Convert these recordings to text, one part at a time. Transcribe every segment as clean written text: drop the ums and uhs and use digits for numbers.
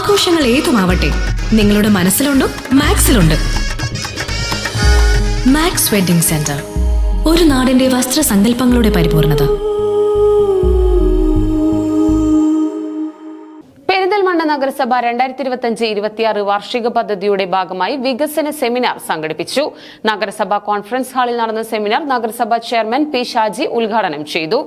ആഘോഷങ്ങൾ ഏതുമാവട്ടെ, നിങ്ങളുടെ മനസ്സിലുണ്ടോ മാക്സിലുണ്ട്. Max wedding centre, ഒരു നാടിന്റെ വസ്ത്രസങ്കല്പങ്ങളുടെ പരിപൂർണത. പെരിന്തൽമണ്ണ നഗരസഭ 2025-26 വാർഷിക പദ്ധതിയുടെ ഭാഗമായി വികസന സെമിനാർ സംഘടിപ്പിച്ചു. നഗരസഭ കോൺഫറൻസ് ഹാളിൽ നടന്ന സെമിനാർ നഗരസഭാ ചെയർമാൻ പി ഷാജി ഉദ്ഘാടനം ചെയ്തു.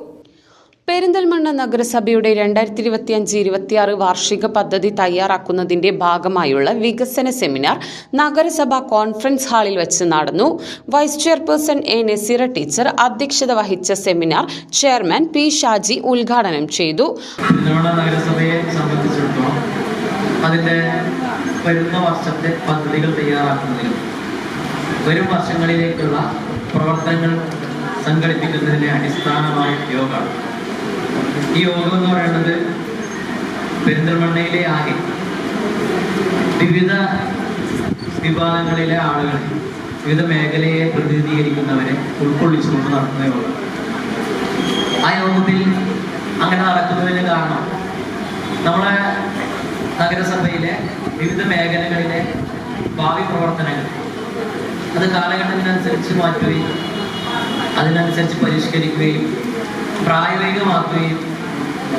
പെരിന്തൽമണ്ണ നഗരസഭയുടെ 2025-26 വാർഷിക പദ്ധതി തയ്യാറാക്കുന്നതിന്റെ ഭാഗമായുള്ള വികസന സെമിനാർ നഗരസഭ കോൺഫറൻസ് ഹാളിൽ വെച്ച് നടന്നു. Vice chairperson A Naseera teacher അധ്യക്ഷത വഹിച്ച സെമിനാർ ചെയർമാൻ പി ഷാജി ഉദ്ഘാടനം ചെയ്തു. നഗരസഭയെ സംബന്ധിച്ചിടത്തോളം അതിന്റെ വരുന്ന വർഷത്തെ പദ്ധതികൾ തയ്യാറാക്കുന്നതിനും വരും വർഷങ്ങളിലേക്കുള്ള പ്രവർത്തനങ്ങൾ സംഘടിപ്പിക്കുന്നതിന്റെ അടിസ്ഥാനമായ യോഗമാണ്. ഈ യോഗം എന്ന് പറയുന്നത് പെരിന്തൽമണ്ണയിലെ ആകെ വിവിധ വിഭാഗങ്ങളിലെ ആളുകൾ, വിവിധ മേഖലയെ പ്രതിനിധീകരിക്കുന്നവരെ ഉൾക്കൊള്ളിച്ചുകൊണ്ട് നടത്തുന്ന യോഗം. ആ യോഗത്തിൽ അങ്ങനെ നടക്കുന്നതിന് കാരണം നമ്മളെ നഗരസഭയിലെ വിവിധ മേഖലകളിലെ ഭാവി പ്രവർത്തനങ്ങൾ അത് കാലഘട്ടത്തിനനുസരിച്ച് മാറ്റുകയും അതിനനുസരിച്ച് പരിഷ്കരിക്കുകയും പ്രായോഗികമാക്കുകയും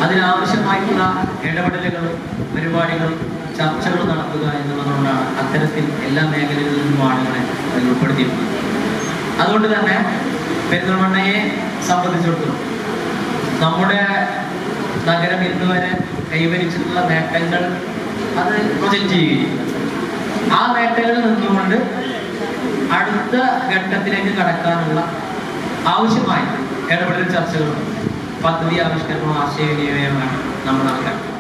അതിനാവശ്യമായിട്ടുള്ള ഇടപെടലുകളും പരിപാടികളും ചർച്ചകളും നടത്തുക എന്നുള്ളതുകൊണ്ടാണ് അത്തരത്തിൽ എല്ലാ മേഖലകളിൽ നിന്നും ആളുകളെ അതിൽ ഉൾപ്പെടുത്തിയിട്ടുള്ളത്. അതുകൊണ്ട് തന്നെ പെരിന്തൽമണ്ണയെ സംബന്ധിച്ചിടത്തോളം നമ്മുടെ നഗരം ഇന്നുവരെ കൈവരിച്ചിട്ടുള്ള നേട്ടങ്ങൾ അത് പ്രൊജക്റ്റ് ചെയ്യുകയും ആ നേട്ടങ്ങളിൽ നിന്നുകൊണ്ട് അടുത്ത ഘട്ടത്തിലേക്ക് കടക്കാനുള്ള ആവശ്യമായ ഇടപെടൽ ചർച്ചകളും പദ്ധതി ആവിഷ്കരണവും ആശയവിനിമയമാണ് നമ്മൾ നടക്കുന്നത്.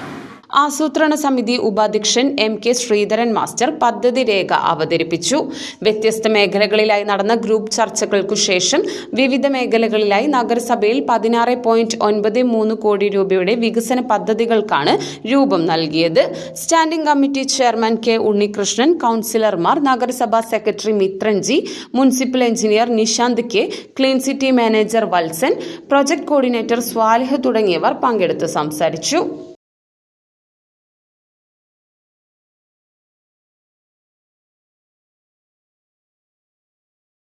ആസൂത്രണ സമിതി ഉപാധ്യക്ഷൻ MK ശ്രീധരൻ മാസ്റ്റർ പദ്ധതി രേഖ അവതരിപ്പിച്ചു. വ്യത്യസ്ത മേഖലകളിലായി നടന്ന ഗ്രൂപ്പ് ചർച്ചകൾക്കു ശേഷം വിവിധ മേഖലകളിലായി നഗരസഭയിൽ 16.93 കോടി രൂപയുടെ വികസന പദ്ധതികൾക്കാണ് രൂപം നൽകിയത്. Standing committee chairman K Unnikrishnan, കൗൺസിലർമാർ, നഗരസഭാ secretary Mithranji, municipal engineer Nishanth K, clean city manager Valsan, project coordinator Swalih തുടങ്ങിയവർ പങ്കെടുത്ത് സംസാരിച്ചു.